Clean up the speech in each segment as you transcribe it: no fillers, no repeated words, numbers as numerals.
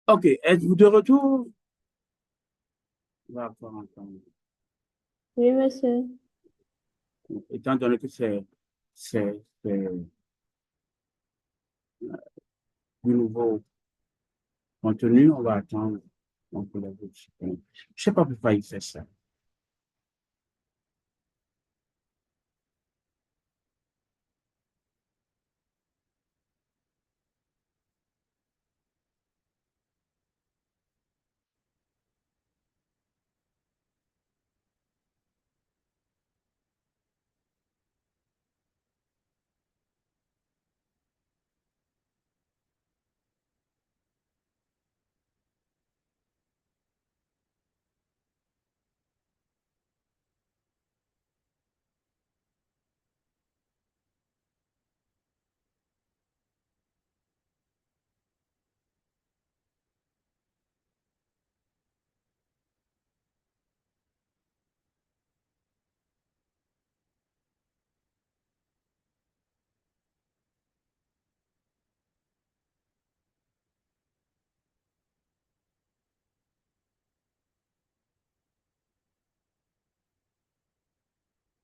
OK, êtes-vous de retour? D'accord, entendu. Oui, monsieur. Étant donné que c'est du nouveau contenu, on va attendre. Donc, je ne sais pas pourquoi il fait ça.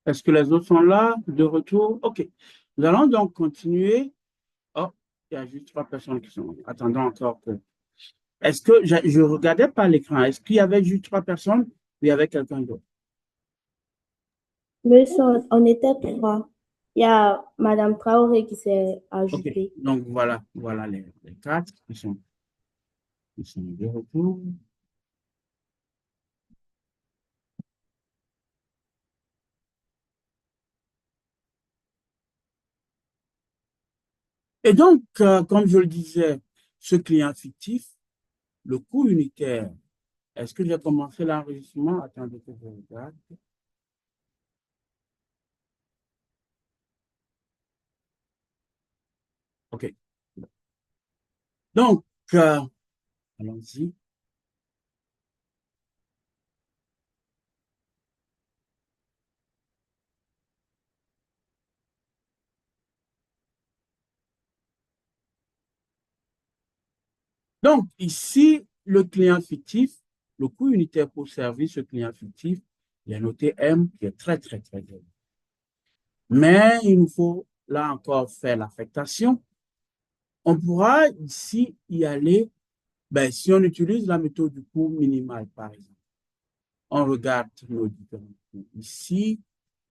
Est-ce que les autres sont là, de retour? OK. Nous allons donc continuer. Oh, il y a juste trois personnes qui sont. Attendons encore que. Est-ce que je regardais pas l'écran? Est-ce qu'il y avait juste trois personnes ou il y avait quelqu'un d'autre? Monsieur, on était trois. Il y a Madame Traoré qui s'est OK. ajoutée. Donc, voilà les quatre qui sont de retour. Et donc, comme je le disais, ce client fictif, le coût unitaire, est-ce que j'ai commencé l'enregistrement? Attendez que je regarde. OK. Donc, allons-y. Donc, ici, le client fictif, le coût unitaire pour servir ce client fictif, il y a noté M qui est très, très, très élevé. Mais il nous faut là encore faire l'affectation. On pourra ici y aller, ben, si on utilise la méthode du coût minimal, par exemple. On regarde nos différents coûts ici.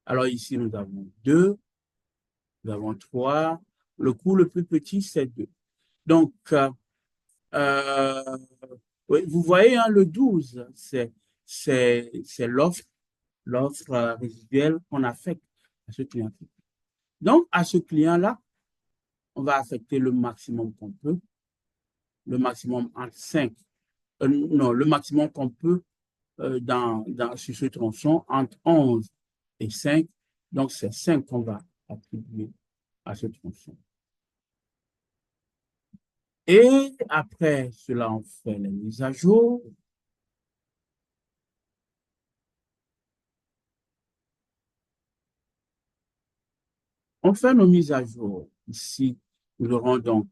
Alors ici, nous avons 2, nous avons 3. Le coût le plus petit, c'est 2. Donc, euh, oui, vous voyez, hein, le 12, c'est l'offre résiduelle qu'on affecte à ce client. Donc, à ce client-là, on va affecter le maximum qu'on peut, le maximum entre 5, non, le maximum qu'on peut sur ce tronçon entre 11 et 5. Donc, c'est 5 qu'on va attribuer à ce tronçon. Et après cela, on fait les mises à jour. On fait nos mises à jour. Ici, nous aurons donc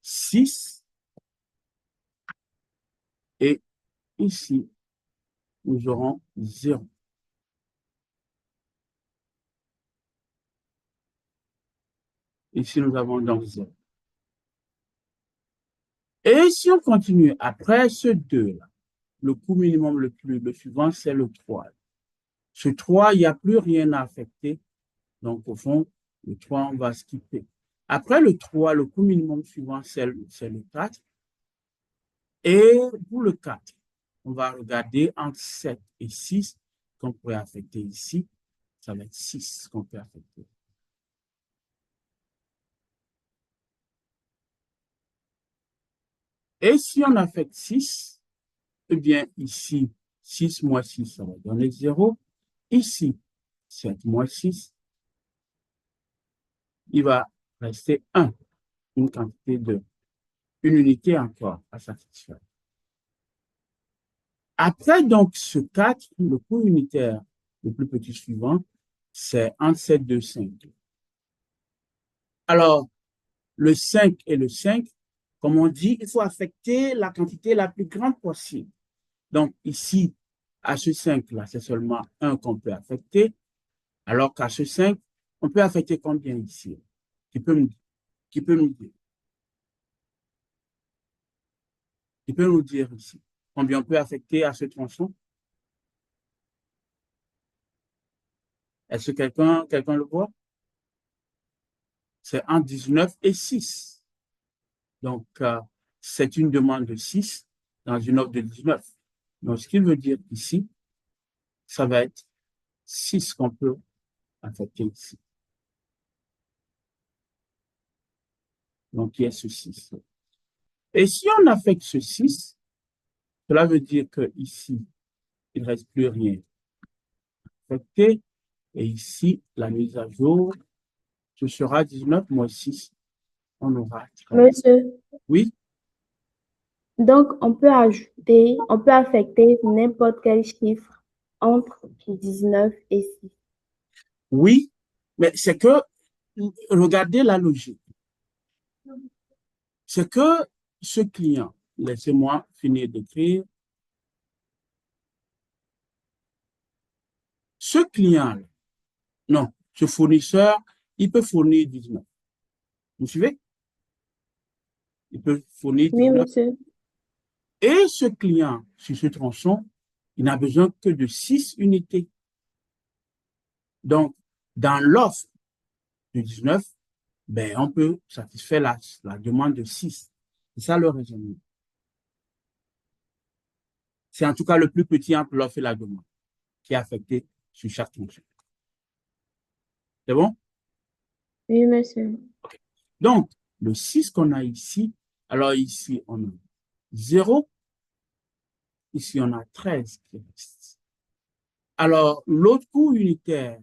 6 et ici, nous aurons 0. Ici, nous avons donc 0. Et si on continue après ce 2-là, le coût minimum le suivant, c'est le 3. Ce 3, il n'y a plus rien à affecter. Donc, au fond, le 3, on va skipper. Après le 3, le coût minimum suivant, c'est le 4. Et pour le 4, on va regarder entre 7 et 6 qu'on pourrait affecter ici. Ça va être 6 qu'on peut affecter. Et si on affecte 6, eh bien ici, 6 moins 6, ça va donner 0. Ici, 7 moins 6, il va rester 1, une quantité une unité encore à satisfaire. Après donc ce 4, le coût unitaire le plus petit suivant, c'est entre 7, 5. Alors, le 5 et le 5, comme on dit, il faut affecter la quantité la plus grande possible. Donc, ici, à ce 5-là, c'est seulement 1 qu'on peut affecter, alors qu'à ce 5, on peut affecter combien ici? Qui peut nous dire? Qui peut nous dire? Qui peut nous dire ici? Combien on peut affecter à ce tronçon? Est-ce que quelqu'un le voit? C'est entre 19 et 6. Donc, c'est une demande de 6 dans une offre de 19. Donc, ce qui veut dire ici, ça va être 6 qu'on peut affecter ici. Donc, il y a ce 6. Et si on affecte ce 6, cela veut dire que ici, il ne reste plus rien affecté. Et ici, la mise à jour, ce sera 19 moins 6. On aura 13. Monsieur, Oui, donc on peut affecter n'importe quel chiffre entre 19 et 6. oui, mais c'est que, regardez la logique. C'est que ce client, laissez-moi finir d'écrire, ce client, non, ce fournisseur, il peut fournir 19. Vous suivez? Il peut fournir Oui, 19. monsieur. Et ce client, sur ce tronçon, il n'a besoin que de 6 unités. Donc, dans l'offre de 19, ben, on peut satisfaire la demande de 6. C'est ça le raisonnement. C'est en tout cas le plus petit entre l'offre et la demande qui est affecté sur chaque tronçon. C'est bon? Oui, monsieur. Donc, le 6 qu'on a ici, alors ici, on a 0. Ici, on a 13 qui reste. Alors, l'autre coût unitaire,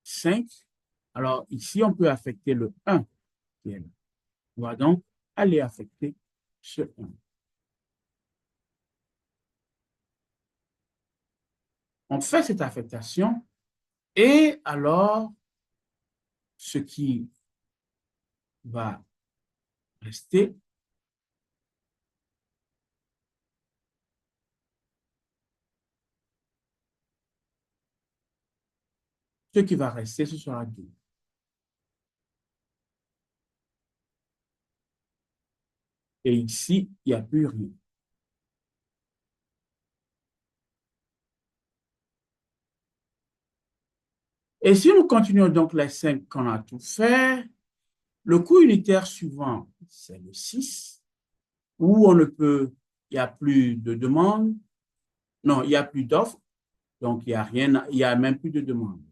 5. Alors, ici, on peut affecter le 1 qui est là. On va donc aller affecter ce 1. On fait cette affectation et alors, ce qui va rester, ce sera 2. Et ici, il n'y a plus rien. Et si nous continuons donc les 5 qu'on a tout fait, le coût unitaire suivant, c'est le 6, où on ne peut, il n'y a plus de demande, non, il n'y a plus d'offres, donc il n'y a rien, il n'y a même plus de demande.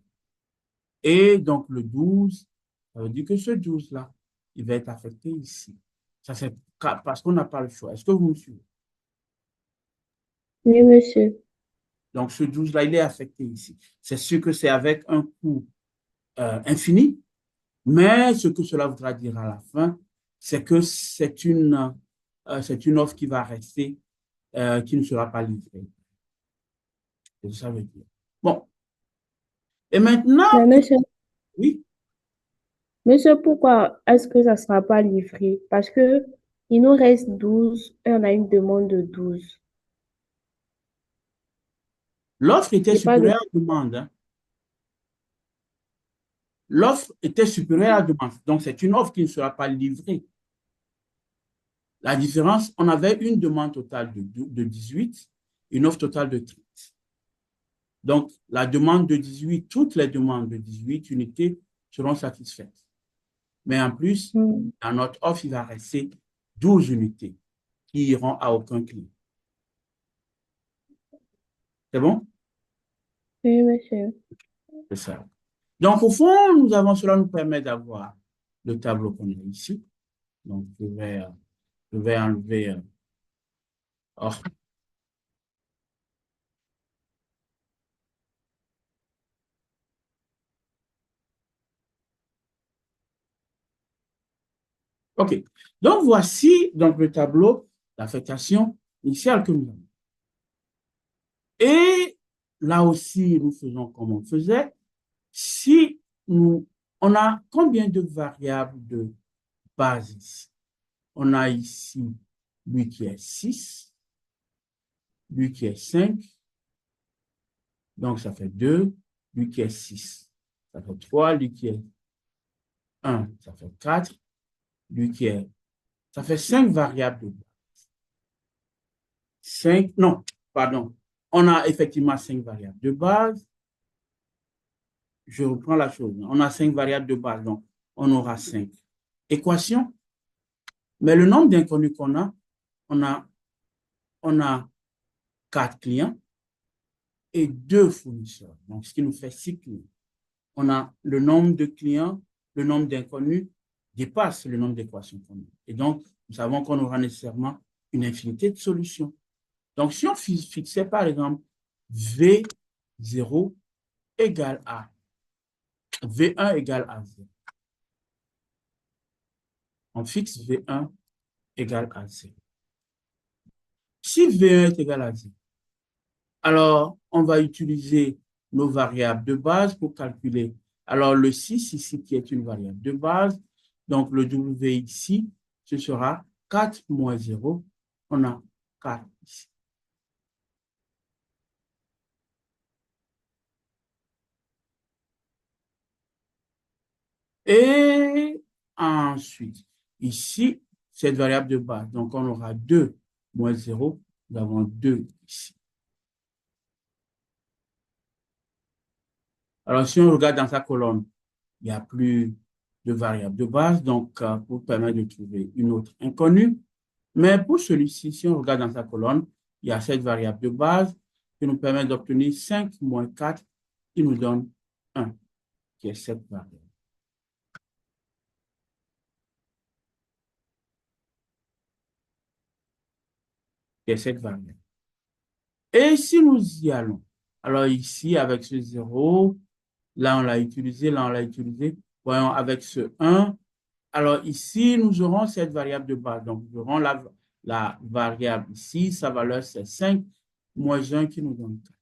Et donc le 12, ça veut dire que ce 12-là, il va être affecté ici. Ça, c'est parce qu'on n'a pas le choix. Est-ce que vous me suivez? Oui, monsieur. Donc ce 12-là, il est affecté ici. C'est sûr que c'est avec un coût infini, mais ce que cela voudra dire à la fin, c'est que c'est une offre qui va rester, qui ne sera pas livrée. C'est ce que ça veut dire. Bon. Et maintenant, Mais monsieur, oui, monsieur, pourquoi est-ce que ça ne sera pas livré? Parce que il nous reste 12 et on a une demande de 12. l'offre était J'ai pas de... supérieure à la demande. Hein. L'offre était supérieure à la demande. Donc, c'est une offre qui ne sera pas livrée. La différence, on avait une demande totale de 18, une offre totale de 30. Donc, la demande de 18, toutes les demandes de 18 unités seront satisfaites. Mais en plus, Hmm. dans notre offre, il va rester 12 unités qui iront à aucun client. C'est bon? Oui, monsieur. C'est ça. Donc, au fond, cela nous permet d'avoir le tableau qu'on a ici. Donc, je vais enlever. Oh, OK. Donc, voici donc, le tableau d'affectation initiale que nous avons. Et là aussi, nous faisons comme on faisait. On a combien de variables de base ici? on a ici lui qui est 6, lui qui est 5, donc ça fait 2, lui qui est 6, ça fait 3, lui qui est 1, ça fait 4, lui qui est, ça fait 5 variables de base. 5, non, pardon, on a effectivement 5 variables de base. Je reprends la chose, on a 5 variables de base, donc on aura 5 équations, mais le nombre d'inconnus qu'on a, on a 4 clients et 2 fournisseurs, donc ce qui nous fait 6 clients. On a le nombre de clients, le nombre d'inconnus dépasse le nombre d'équations qu'on a. Et donc, nous savons qu'on aura nécessairement une infinité de solutions. Donc, si on fixait par exemple V0 égale à V1 égale à 0, on fixe V1 égale à 0. Si V1 est égal à 0, alors on va utiliser nos variables de base pour calculer. Alors, le 6 ici, qui est une variable de base, donc le W ici, ce sera 4 moins 0. On a 4 ici. Et ensuite, ici, cette variable de base, donc on aura 2 moins 0. Nous avons 2 ici. Alors, si on regarde dans sa colonne, il n'y a plus de variable de base, donc pour permettre de trouver une autre inconnue. Mais pour celui-ci, si on regarde dans sa colonne, il y a cette variable de base qui nous permet d'obtenir 5 moins 4 qui nous donne 1, qui est cette variable. Qui est cette variable. Et si nous y allons, alors ici, avec ce 0, là on l'a utilisé, là on l'a utilisé. Voyons, avec ce 1, alors ici, nous aurons cette variable de base. Donc, nous aurons la variable ici, sa valeur c'est 5 moins 1 qui nous donne 4.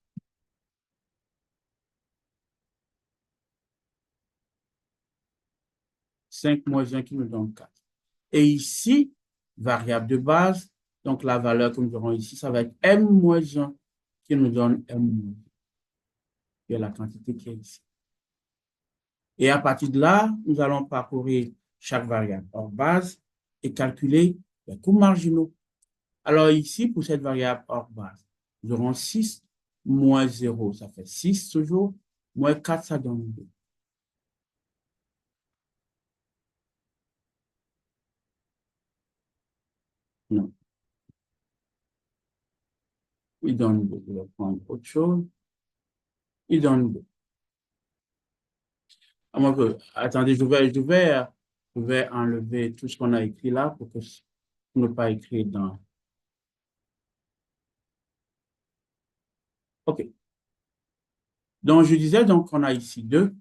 5 moins 1 qui nous donne 4. Et ici, variable de base, donc la valeur que nous aurons ici, ça va être m moins 1 qui nous donne m moins 1, qui est la quantité qui est ici. Et à partir de là, nous allons parcourir chaque variable hors base et calculer les coûts marginaux. Alors ici, pour cette variable hors base, nous aurons 6 moins 0, ça fait 6 toujours, moins 4, ça donne 2. Non. Il donne 2. Je vais prendre autre chose. Il donne 2. Attendez, je vais enlever tout ce qu'on a écrit là pour ne pas écrire dans. OK. Donc, je disais donc qu'on a ici 2.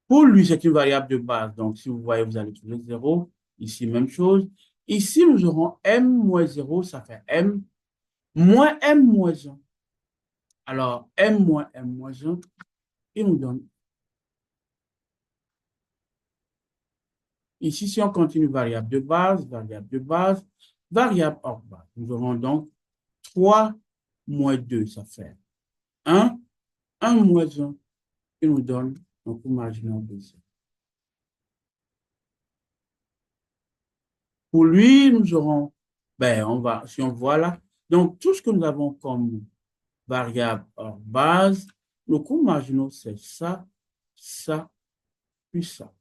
Pour lui, c'est une variable de base. Donc, si vous voyez, vous allez trouver 0. Ici, même chose. Ici, nous aurons m moins 0, ça fait m moins m moins 1. Alors, m moins 1, il nous donne. Ici, si on continue variable de base, variable hors base. Nous aurons donc 3 moins 2, ça fait 1. 1 moins 1, il nous donne un coût marginal de 0. Pour lui, nous aurons, si on voit là, donc tout ce que nous avons comme variable hors base, nos coûts marginaux, c'est ça, ça, puis ça.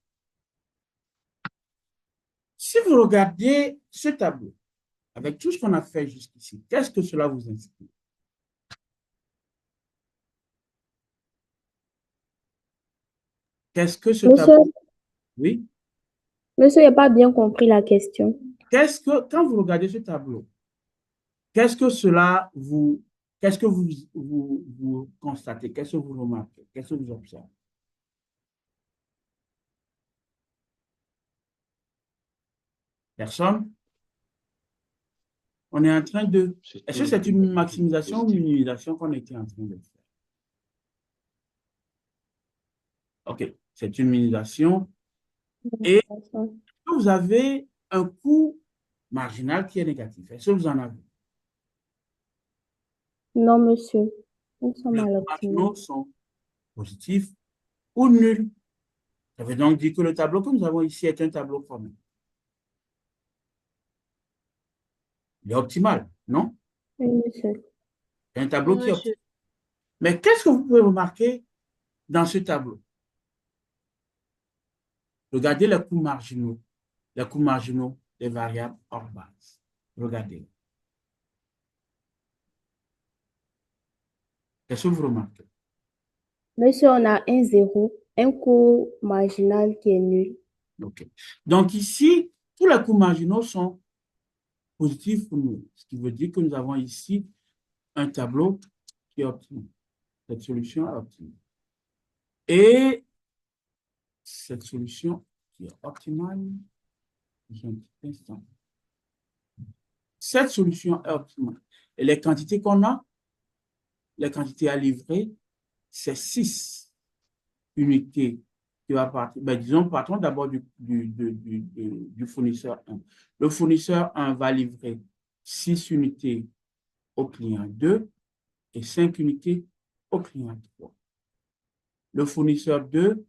Si vous regardez ce tableau, avec tout ce qu'on a fait jusqu'ici, qu'est-ce que cela vous inspire? Qu'est-ce que ce tableau? Oui. Monsieur n'a pas bien compris la question. Quand vous regardez ce tableau, qu'est-ce que vous constatez? Qu'est-ce que vous remarquez? Qu'est-ce que vous observez? Personne? On est en train de. Est-ce que c'est une maximisation ou une minimisation qu'on était en train de faire? OK, c'est une minimisation. Et vous vous avez un coût marginal qui est négatif. Est-ce que vous en avez? Non, monsieur. Nous sommes Les à coûts l'optimal. marginaux sont positifs ou nuls. Ça veut donc dire que le tableau que nous avons ici est un tableau formel. Il est optimal, non? Oui, monsieur. C'est un tableau Oui, qui est monsieur. optimal. Mais qu'est-ce que vous pouvez remarquer dans ce tableau? Regardez les coûts marginaux des variables hors base. Regardez. Qu'est-ce que vous remarquez? Monsieur, on a un zéro, un coût marginal qui est nul. OK. Donc ici, tous les coûts marginaux sont positifs ou nuls. Ce qui veut dire que nous avons ici un tableau qui est optimal. Cette solution est optimale. Et cette solution qui est optimale, j'ai un petit instant. Cette solution est optimale. Et les quantités qu'on a, les quantités à livrer, c'est 6 unités qui va partir. Ben, disons, partons d'abord du fournisseur 1. Le fournisseur 1 va livrer 6 unités au client 2 et 5 unités au client 3. Le fournisseur 2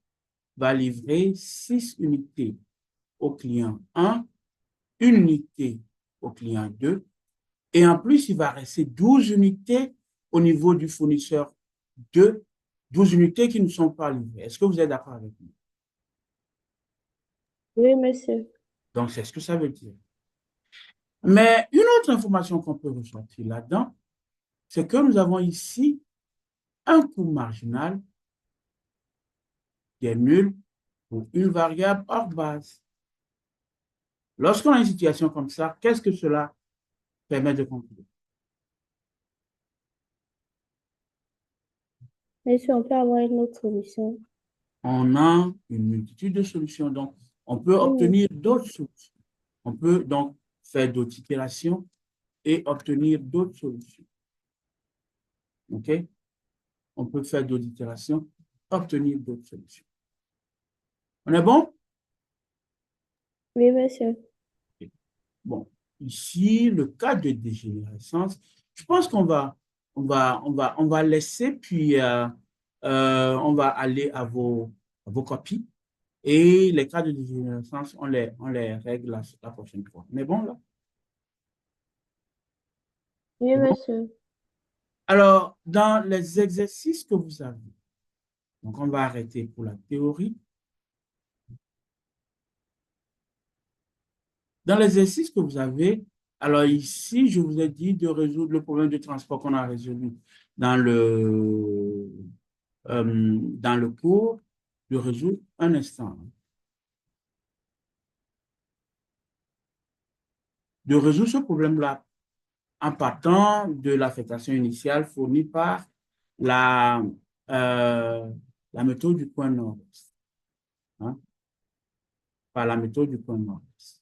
va livrer 6 unités au client 1, une unité au client 2, et en plus, il va rester 12 unités au niveau du fournisseur 2, 12 unités qui ne sont pas livrées. Est-ce que vous êtes d'accord avec moi? Oui, monsieur. Donc, c'est ce que ça veut dire. Mais une autre information qu'on peut ressortir là-dedans, c'est que nous avons ici un coût marginal qui est nul pour une variable hors base. Lorsqu'on a une situation comme ça, qu'est-ce que cela permet de conclure? Monsieur, on peut avoir une autre solution. On a une multitude de solutions. Donc, on peut Oui, obtenir d'autres solutions. On peut donc faire d'autres itérations et obtenir d'autres solutions. OK? On peut faire d'autres itérations, obtenir d'autres solutions. On est bon? oui, monsieur. Bon, ici, le cas de dégénérescence, je pense on va laisser, puis on va aller à vos copies. Et les cas de dégénérescence, on les règle la prochaine fois. On est bon là? Oui, C'est bon? monsieur. Alors, dans les exercices que vous avez, donc on va arrêter pour la théorie. Dans l'exercice que vous avez, alors ici, je vous ai dit de résoudre le problème de transport qu'on a résolu dans le cours, de résoudre un instant. De résoudre ce problème-là en partant de l'affectation initiale fournie par la, euh, la méthode du point nord-est. Hein, par la méthode du point nord-est.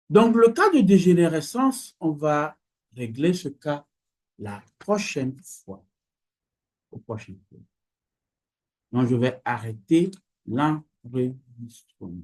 Donc, le cas de dégénérescence, on va régler ce cas la prochaine fois. Au prochain cours. Donc, je vais arrêter l'enregistrement.